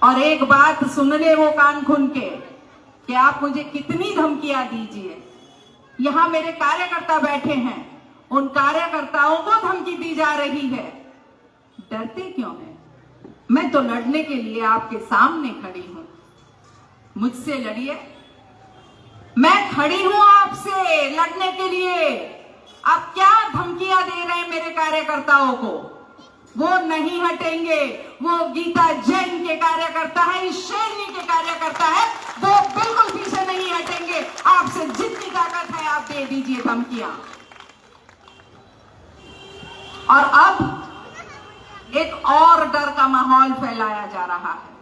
और एक बात सुन ले वो कान खुन के कि आप मुझे कितनी धमकियां दीजिए, यहां मेरे कार्यकर्ता बैठे हैं, उन कार्यकर्ताओं को धमकी दी जा रही है। डरते क्यों हैं? मैं तो लड़ने के लिए आपके सामने खड़ी हूं, मुझसे लड़िए। मैं खड़ी हूं आपसे लड़ने के लिए। आप क्या धमकियां दे रहे हैं मेरे कार्यकर्ताओं को? वो नहीं हटेंगे। वो गीता जैन के कार्यकर्ता है, इस शेरनी के कार्यकर्ता है, वो बिल्कुल पीछे नहीं हटेंगे। आपसे जितनी ताकत है आप दे दीजिए धमकियां। और अब एक और डर का माहौल फैलाया जा रहा है।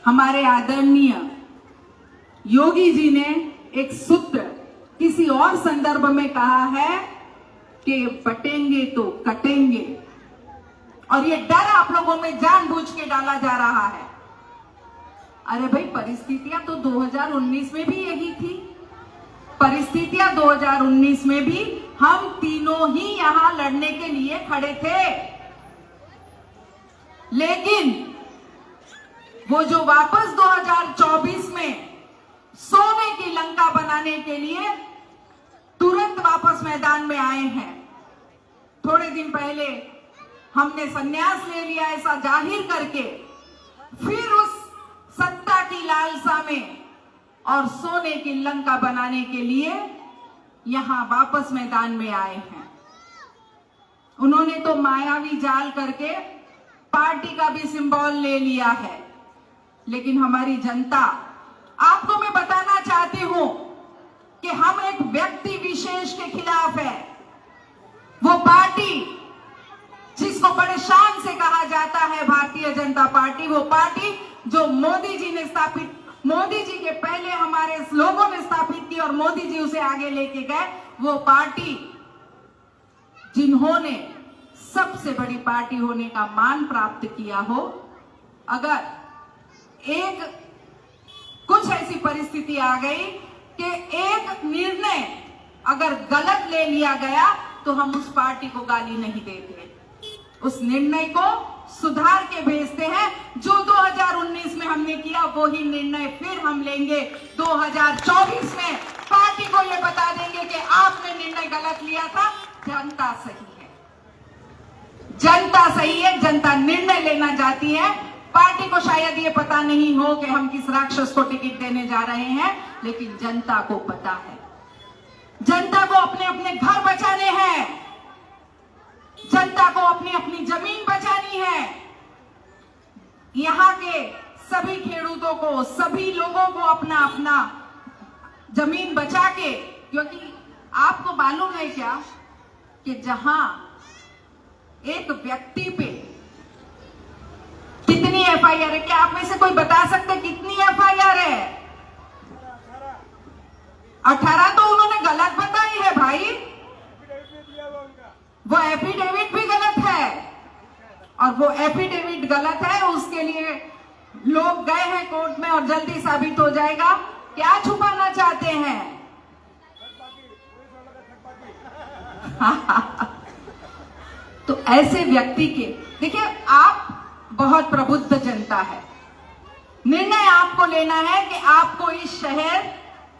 हमारे आदरणीय योगी जी ने एक सूत्र किसी और संदर्भ में कहा है कि बटेंगे तो कटेंगे, और ये डर आप लोगों में जानबूझ के डाला जा रहा है। अरे भाई, परिस्थितियां तो 2019 में भी यही थी। परिस्थितियां 2019 में भी हम तीनों ही यहां लड़ने के लिए खड़े थे, लेकिन वो जो वापस 2024 में सोने की लंका बनाने के लिए तुरंत वापस मैदान में आए हैं। थोड़े दिन पहले हमने संन्यास ले लिया ऐसा जाहिर करके फिर उस सत्ता की लालसा में और सोने की लंका बनाने के लिए यहां वापस मैदान में आए हैं। उन्होंने तो मायावी जाल करके पार्टी का भी सिंबल ले लिया है, लेकिन हमारी जनता, आपको मैं बताना चाहती हूं कि हम एक व्यक्ति विशेष के खिलाफ है। वो पार्टी जिसको बड़े शान से कहा जाता है भारतीय जनता पार्टी, वो पार्टी जो मोदी जी ने स्थापित, मोदी जी के पहले हमारे लोगों ने स्थापित की और मोदी जी उसे आगे लेके गए, वो पार्टी जिन्होंने सबसे बड़ी पार्टी होने का मान प्राप्त किया हो, अगर एक कुछ ऐसी परिस्थिति आ गई कि एक निर्णय अगर गलत ले लिया गया तो हम उस पार्टी को गाली नहीं देते, उस निर्णय को सुधार के भेजते हैं। जो 2019 में हमने किया वही निर्णय फिर हम लेंगे 2024 में। पार्टी को ये बता देंगे कि आपने निर्णय गलत लिया था, जनता सही है, जनता सही है, जनता निर्णय लेना चाहती है। पार्टी को शायद ये पता नहीं हो कि हम किस राक्षस को टिकट देने जा रहे हैं, लेकिन जनता को पता है। जनता को अपने अपने घर बचाने हैं, जनता को अपनी अपनी जमीन बचानी है। यहां के सभी खेडूतों को, सभी लोगों को अपना अपना जमीन बचा के, क्योंकि आपको मालूम है क्या कि जहां एक व्यक्ति पे कितनी एफआईआर है? क्या आप में से कोई बता सकते कितनी एफआईआर है? 18 तो उन्होंने गलत बताई है भाई, वो एफिडेविट भी गलत है, और वो एफिडेविट गलत है, उसके लिए लोग गए हैं कोर्ट में और जल्दी साबित हो जाएगा। क्या छुपाना चाहते हैं? तो ऐसे व्यक्ति के, देखिए, आप बहुत प्रबुद्ध जनता है, निर्णय आपको लेना है कि आपको इस शहर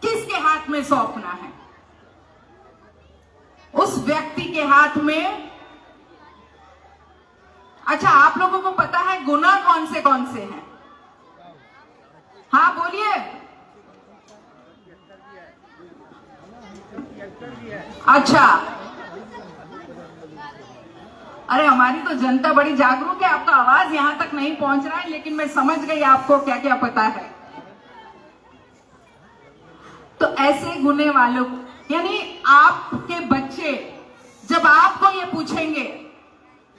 किसके हाथ में सौंपना है। उस व्यक्ति के हाथ में, अच्छा, आप लोगों को पता है गुना कौन से हैं? हाँ बोलिए। अच्छा, अरे हमारी तो जनता बड़ी जागरूक है, आपका आवाज यहां तक नहीं पहुंच रहा है, लेकिन मैं समझ गई आपको क्या क्या पता है। तो ऐसे गुने वालों को, यानी आपके बच्चे जब आपको ये पूछेंगे,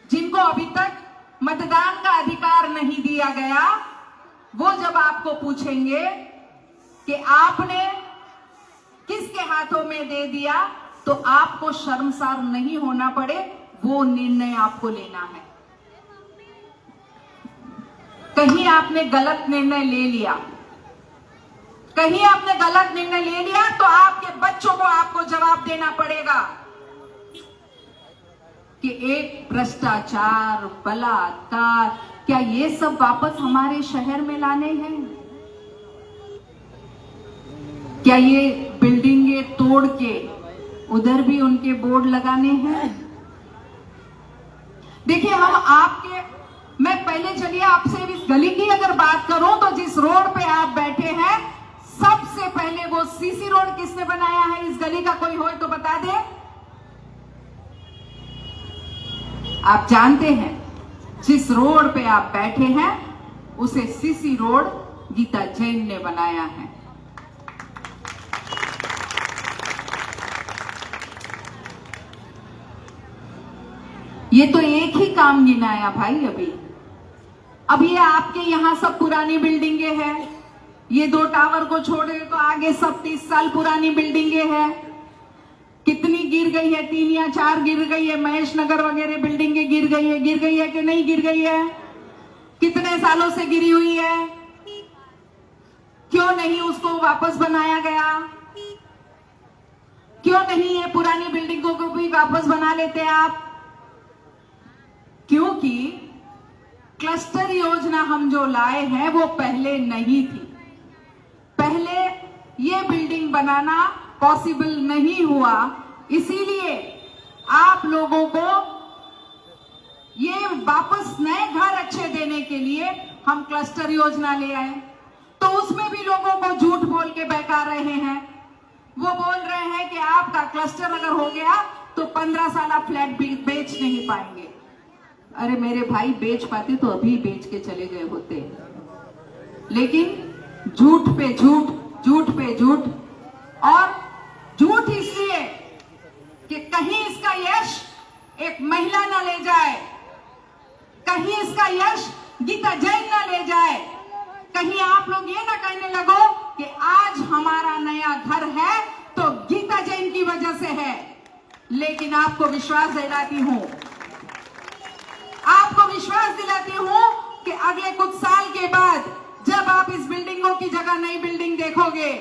जिनको अभी तक मतदान का अधिकार नहीं दिया गया, वो जब आपको पूछेंगे कि आपने किसके हाथों में दे दिया, तो आपको शर्मसार नहीं होना पड़े, वो निर्णय आपको लेना है। कहीं आपने गलत निर्णय ले लिया, कहीं आपने गलत निर्णय ले लिया, तो आपके बच्चों को आपको जवाब देना पड़ेगा कि एक भ्रष्टाचार, बलात्कार, क्या ये सब वापस हमारे शहर में लाने हैं? क्या ये बिल्डिंगे तोड़ के उधर भी उनके बोर्ड लगाने हैं? देखिए, मैं पहले चलिए आपसे इस गली की अगर बात करूं तो जिस रोड पे आप बैठे हैं, सबसे पहले वो सीसी रोड किसने बनाया है इस गली का? कोई हो तो बता दे। आप जानते हैं जिस रोड पे आप बैठे हैं उसे सीसी रोड गीता जैन ने बनाया है। ये तो एक ही काम गिनाया भाई। अब ये आपके यहां सब पुरानी बिल्डिंगे हैं। ये 2 टावर को छोड़े तो आगे सब 30 साल पुरानी बिल्डिंगे हैं। कितनी गिर गई है? 3 या 4 गिर गई है। महेश नगर वगैरह बिल्डिंगे गिर गई है कि नहीं गिर गई है? कितने सालों से गिरी हुई है? क्यों नहीं उसको वापस बनाया गया? क्यों नहीं ये पुरानी बिल्डिंगों को भी वापस बना लेते आप? क्योंकि क्लस्टर योजना हम जो लाए हैं वो पहले नहीं थी। पहले ये बिल्डिंग बनाना पॉसिबल नहीं हुआ, इसीलिए आप लोगों को ये वापस नए घर अच्छे देने के लिए हम क्लस्टर योजना ले आए। तो उसमें भी लोगों को झूठ बोल के बहका रहे हैं। वो बोल रहे हैं कि आपका क्लस्टर अगर हो गया तो 15 साल आप फ्लैट बेच नहीं पाएंगे। अरे मेरे भाई, बेच पाते तो अभी बेच के चले गए होते। लेकिन झूठ पे झूठ, झूठ पे झूठ, और झूठ इसलिए कि कहीं इसका यश एक महिला ना ले जाए, कहीं इसका यश गीता जैन ना ले जाए, कहीं आप लोग ये ना कहने लगो कि आज हमारा नया घर है तो गीता जैन की वजह से है। लेकिन आपको विश्वास दिलाती हूं कि अगले कुछ साल के बाद जब आप इस बिल्डिंगों की जगह नई बिल्डिंग देखोगे,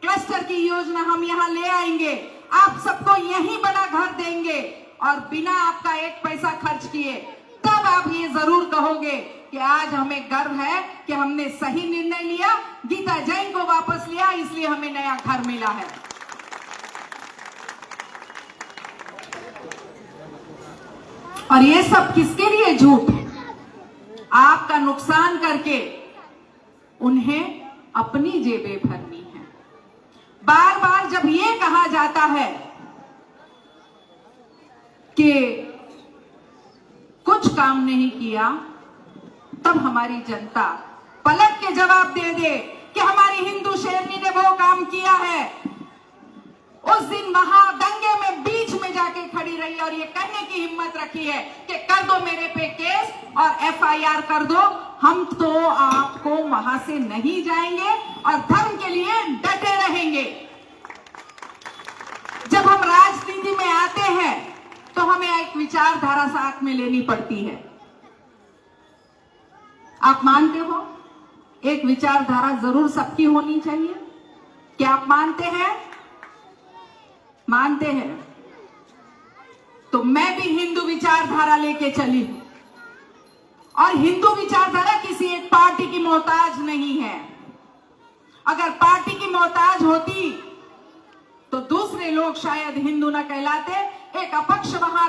क्लस्टर की योजना हम यहां ले आएंगे, आप सबको यहीं बड़ा घर देंगे और बिना आपका एक पैसा खर्च किए, तब आप ये जरूर कहोगे कि आज हमें गर्व है कि हमने सही निर्णय लिया, गीता जैन को वापस लिया, इसलिए हमें नया घर मिला है। और ये सब किसके लिए झूठ? आपका नुकसान करके उन्हें अपनी जेबें भरनी है। बार बार जब ये कहा जाता है कि कुछ काम नहीं किया, तब हमारी जनता पलट के जवाब दे दे कि हमारी हिंदू शेरनी ने वो काम किया है। उस दिन महादंगे में बीच में जाके खड़ी रही और ये कहने की हिम्मत रखी है कि कर दो मेरे पे केस और एफआईआर कर दो, हम तो आपको वहां से नहीं जाएंगे और धर्म के लिए डटे रहेंगे। जब हम राजनीति में आते हैं तो हमें एक विचारधारा साथ में लेनी पड़ती है। आप मानते हो एक विचारधारा जरूर सबकी होनी चाहिए? क्या आप मानते हैं? मानते हैं तो मैं भी हिंदू विचारधारा लेके चली हूं, और हिंदू विचारधारा किसी एक पार्टी की मोहताज नहीं है। अगर पार्टी की मोहताज होती तो दूसरे लोग शायद हिंदू ना कहलाते, एक अपक्ष वहां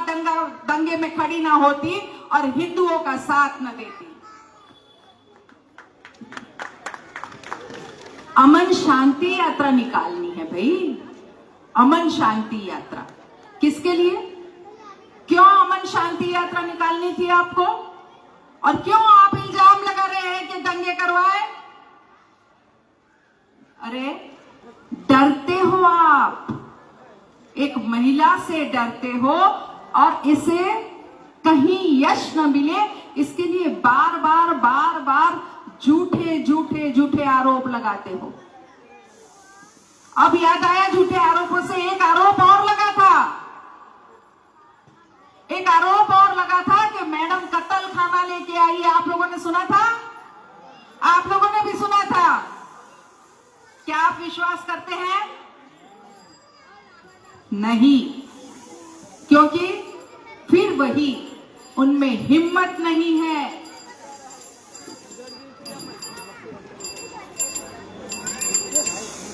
दंगे में खड़ी ना होती और हिंदुओं का साथ न देती। अमन शांति यात्रा निकालनी है भाई, अमन शांति यात्रा। किसके लिए? क्यों अमन शांति यात्रा निकालनी थी आपको? और क्यों आप इल्जाम लगा रहे हैं कि दंगे करवाए? अरे डरते हो आप, एक महिला से डरते हो और इसे कहीं यश न मिले इसके लिए बार बार झूठे आरोप लगाते हो। अब याद आया, झूठे आरोपों से एक आरोप और लगा था कि मैडम कत्ल खाना लेके आई है। आप लोगों ने सुना था? आप लोगों ने भी सुना था? क्या आप विश्वास करते हैं? नहीं, क्योंकि फिर वही उनमें हिम्मत नहीं है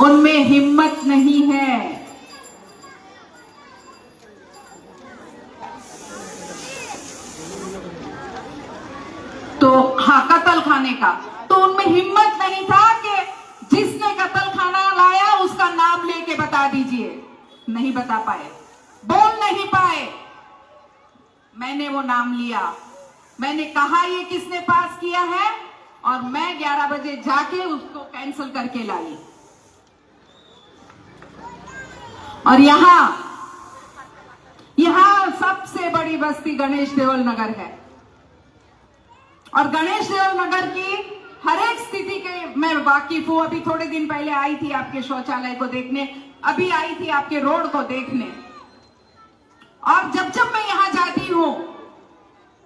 उनमें हिम्मत नहीं है। तो हाँ, कत्ल खाने का, तो उनमें हिम्मत नहीं था कि जिसने कत्ल खाना लाया उसका नाम लेके बता दीजिए। नहीं बता पाए, बोल नहीं पाए। मैंने वो नाम लिया, मैंने कहा ये किसने पास किया है, और मैं 11 बजे जाके उसको कैंसिल करके लाई। और यहां सबसे बड़ी बस्ती गणेश देवल नगर है, और गणेश देवल नगर की हर एक स्थिति के मैं वाकिफ हूं। अभी थोड़े दिन पहले आई थी आपके शौचालय को देखने, अभी आई थी आपके रोड को देखने, और जब जब मैं यहां जाती हूं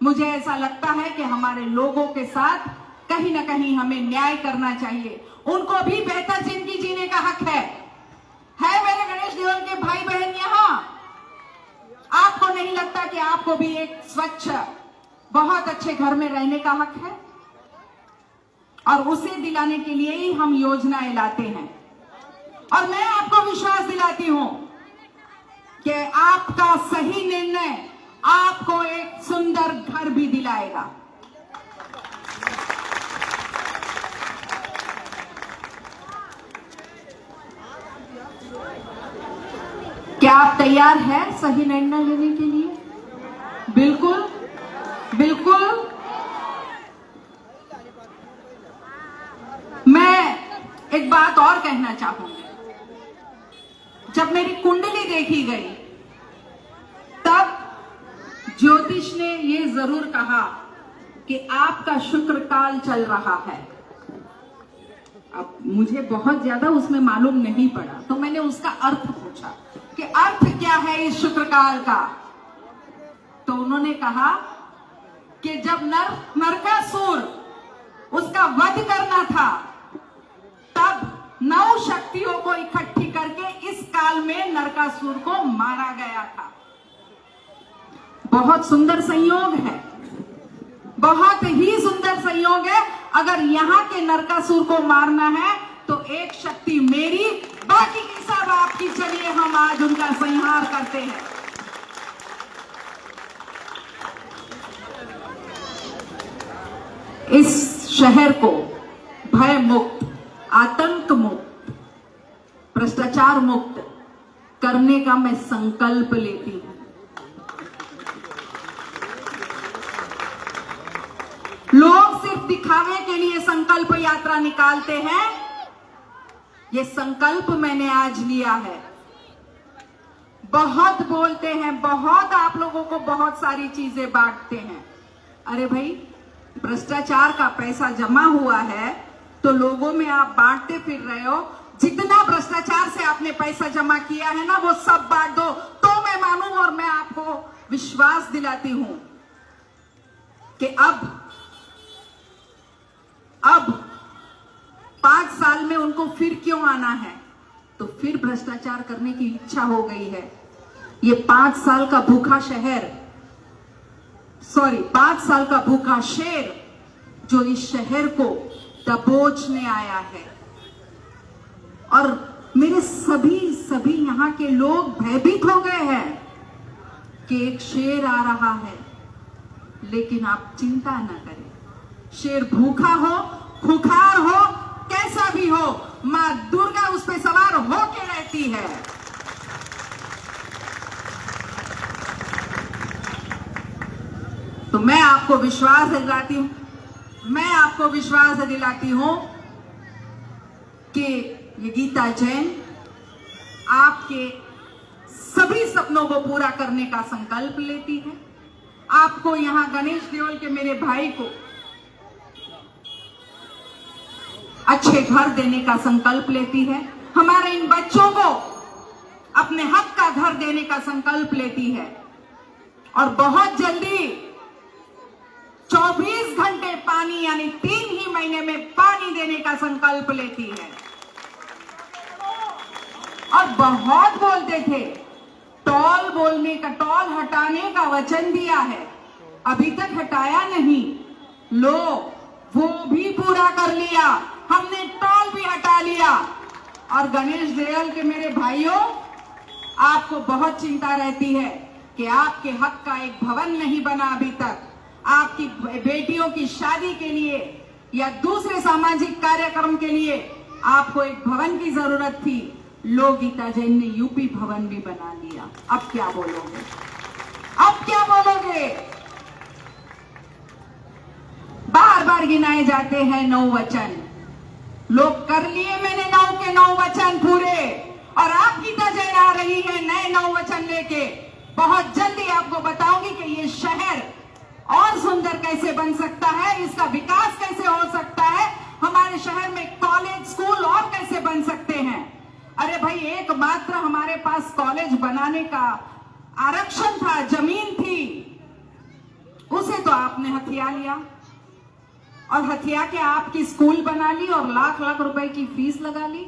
मुझे ऐसा लगता है कि हमारे लोगों के साथ कहीं ना कहीं हमें न्याय करना चाहिए। उनको भी बेहतर जिंदगी जीने का हक है मेरे गणेश देवल के भाई बहन। यहां आपको नहीं लगता कि आपको भी एक स्वच्छ बहुत अच्छे घर में रहने का हक है? और उसे दिलाने के लिए ही हम योजनाएं लाते हैं, और मैं आपको विश्वास दिलाती हूं कि आपका सही निर्णय आपको एक सुंदर घर भी दिलाएगा। क्या आप तैयार हैं सही निर्णय लेने के लिए? बिल्कुल बिल्कुल। मैं एक बात और कहना चाहूंगी। जब मेरी कुंडली देखी गई तब ज्योतिष ने ये जरूर कहा कि आपका शुक्र काल चल रहा है। अब मुझे बहुत ज्यादा उसमें मालूम नहीं पड़ा, तो मैंने उसका अर्थ पूछा कि अर्थ क्या है इस शुक्र काल का। तो उन्होंने कहा कि जब नरकासुर उसका वध करना था तब 9 शक्तियों को इकट्ठी करके इस काल में नरकासुर को मारा गया था। बहुत सुंदर संयोग है, बहुत ही सुंदर संयोग है। अगर यहां के नरकासुर को मारना है तो एक शक्ति मेरी, बाकी की सब आपकी। चलिए हम आज उनका संहार करते हैं। इस शहर को भय मुक्त, आतंक मुक्त, भ्रष्टाचार मुक्त करने का मैं संकल्प लेती हूं। लोग सिर्फ दिखावे के लिए संकल्प यात्रा निकालते हैं, ये संकल्प मैंने आज लिया है। बहुत बोलते हैं, बहुत आप लोगों को बहुत सारी चीजें बांटते हैं। अरे भाई, भ्रष्टाचार का पैसा जमा हुआ है तो लोगों में आप बांटते फिर रहे हो। जितना भ्रष्टाचार से आपने पैसा जमा किया है ना, वो सब बांट दो तो मैं मानूं। और मैं आपको विश्वास दिलाती हूं कि अब 5 साल में उनको फिर क्यों आना है, तो फिर भ्रष्टाचार करने की इच्छा हो गई है। ये 5 साल का भूखा शहर, 5 साल का भूखा शेर जो इस शहर को दबोचने आया है। और मेरे सभी यहां के लोग भयभीत हो गए हैं कि एक शेर आ रहा है। लेकिन आप चिंता न करें, शेर भूखा हो, खुखार हो, कैसा भी हो, मां दुर्गा उस पर सवार होके रहती है। तो मैं आपको विश्वास दिलाती हूं कि ये गीता जैन आपके सभी सपनों को पूरा करने का संकल्प लेती है। आपको यहां गणेश देवल के मेरे भाई को अच्छे घर देने का संकल्प लेती है। हमारे इन बच्चों को अपने हक का घर देने का संकल्प लेती है। और बहुत जल्दी 24 घंटे पानी, यानी 3 ही महीने में पानी देने का संकल्प लेती है। और बहुत बोलते थे, टॉल हटाने का वचन दिया है, अभी तक हटाया नहीं। लो, वो भी पूरा कर लिया, हमने टॉल भी हटा लिया। और गणेश दयाल के मेरे भाइयों, आपको बहुत चिंता रहती है कि आपके हक का एक भवन नहीं बना अभी तक। आपकी बेटियों की शादी के लिए या दूसरे सामाजिक कार्यक्रम के लिए आपको एक भवन की जरूरत थी। लोग गीता जैन ने यूपी भवन भी बना लिया। अब क्या बोलोगे? अब क्या बोलोगे? बार बार गिनाए जाते हैं 9 वचन। लोग कर लिए मैंने 9 के 9 वचन पूरे, और आप गीता जैन आ रही है नए 9 वचन लेके। बहुत जल्दी आपको बताऊंगी कि ये शहर और सुंदर कैसे बन सकता है, इसका विकास कैसे हो सकता है, हमारे शहर में कॉलेज स्कूल और कैसे बन सकते हैं। अरे भाई, एकमात्र हमारे पास कॉलेज बनाने का आरक्षण था, जमीन थी, उसे तो आपने हथिया लिया, और हथिया के आपकी स्कूल बना ली और लाख लाख रुपए की फीस लगा ली।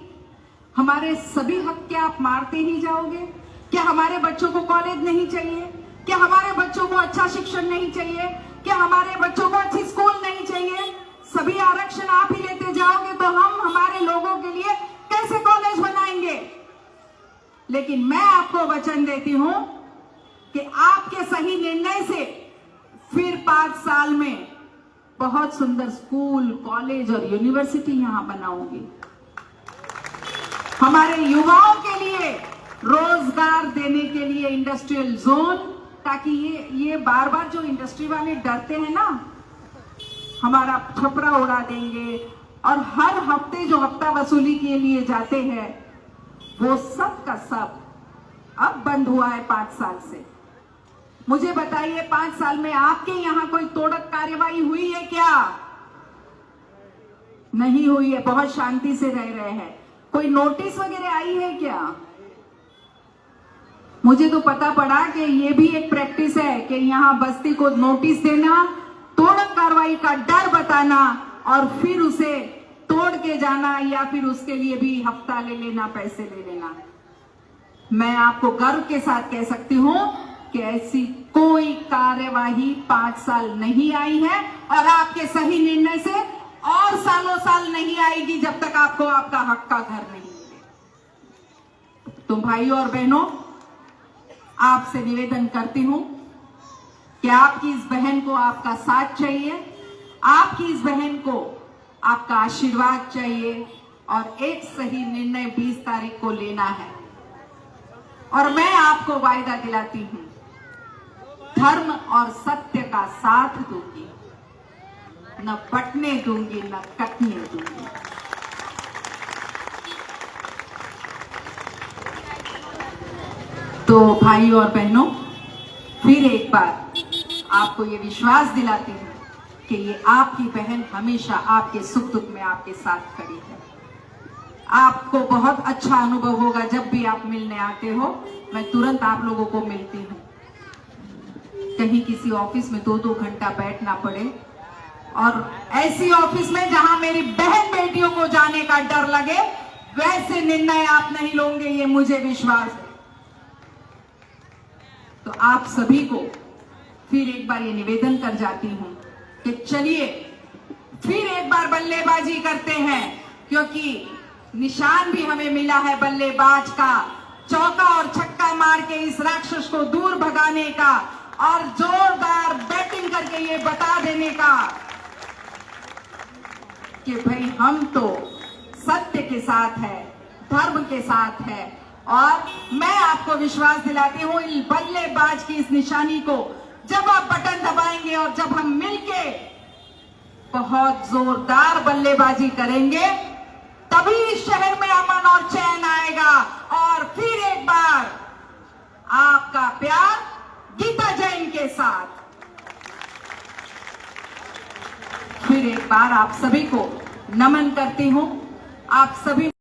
हमारे सभी हक क्या आप मारते ही जाओगे? क्या हमारे बच्चों को कॉलेज नहीं चाहिए? क्या हमारे बच्चों को अच्छा शिक्षण नहीं चाहिए? क्या हमारे बच्चों को अच्छी स्कूल नहीं चाहिए? सभी आरक्षण आप ही लेते जाओगे तो हम हमारे लोगों के लिए कैसे कॉलेज बनाएंगे? लेकिन मैं आपको वचन देती हूं कि आपके सही निर्णय से फिर 5 साल में बहुत सुंदर स्कूल, कॉलेज और यूनिवर्सिटी यहां बनाऊंगी। हमारे युवाओं के लिए रोजगार देने के लिए इंडस्ट्रियल जोन, ताकि ये बार बार जो इंडस्ट्री वाले डरते हैं ना, हमारा छपरा उड़ा देंगे, और हर हफ्ते जो हफ्ता वसूली के लिए जाते हैं, वो सब का सब अब बंद हुआ है 5 साल से। मुझे बताइए, 5 साल में आपके यहां कोई तोड़क कार्यवाही हुई है क्या? नहीं हुई है, बहुत शांति से रह रहे हैं। कोई नोटिस वगैरह आई है क्या? मुझे तो पता पड़ा कि ये भी एक प्रैक्टिस है कि यहां बस्ती को नोटिस देना, तोड़क कार्रवाई का डर बताना, और फिर उसे तोड़ के जाना, या फिर उसके लिए भी हफ्ता ले लेना, पैसे ले लेना। मैं आपको गर्व के साथ कह सकती हूं कि ऐसी कोई कार्यवाही 5 साल नहीं आई है, और आपके सही निर्णय से और सालों साल नहीं आएगी जब तक आपको आपका हक का घर नहीं मिले। तो भाइयों और बहनों, आपसे निवेदन करती हूं कि आपकी इस बहन को आपका साथ चाहिए, आपकी इस बहन को आपका आशीर्वाद चाहिए, और एक सही निर्णय 20 तारीख को लेना है। और मैं आपको वायदा दिलाती हूं, धर्म और सत्य का साथ दूंगी, न बटने दूंगी, न कटने दूंगी। तो भाइयों और बहनों, फिर एक बार आपको ये विश्वास दिलाती हूं कि ये आपकी बहन हमेशा आपके सुख दुख में आपके साथ खड़ी है। आपको बहुत अच्छा अनुभव होगा जब भी आप मिलने आते हो। मैं तुरंत आप लोगों को मिलती हूँ, कहीं किसी ऑफिस में 2-2 घंटा बैठना पड़े, और ऐसी ऑफिस में जहां मेरी बहन बेटियों को जाने का डर लगे, वैसे निर्णय आप नहीं लोगे, ये मुझे विश्वास है। तो आप सभी को फिर एक बार ये निवेदन कर जाती हूं कि चलिए फिर एक बार बल्लेबाजी करते हैं, क्योंकि निशान भी हमें मिला है बल्लेबाज का, चौका और छक्का मार के इस राक्षस को दूर भगाने का, और जोरदार बैटिंग करके ये बता देने का कि भाई हम तो सत्य के साथ है, धर्म के साथ है। और मैं आपको विश्वास दिलाती हूं, इन बल्लेबाज की इस निशानी को जब आप बटन दबाएंगे और जब हम मिलके बहुत जोरदार बल्लेबाजी करेंगे, तभी इस शहर में अमन और चैन आएगा। और फिर एक बार आपका प्यार गीता जैन के साथ, फिर एक बार आप सभी को नमन करती हूं। आप सभी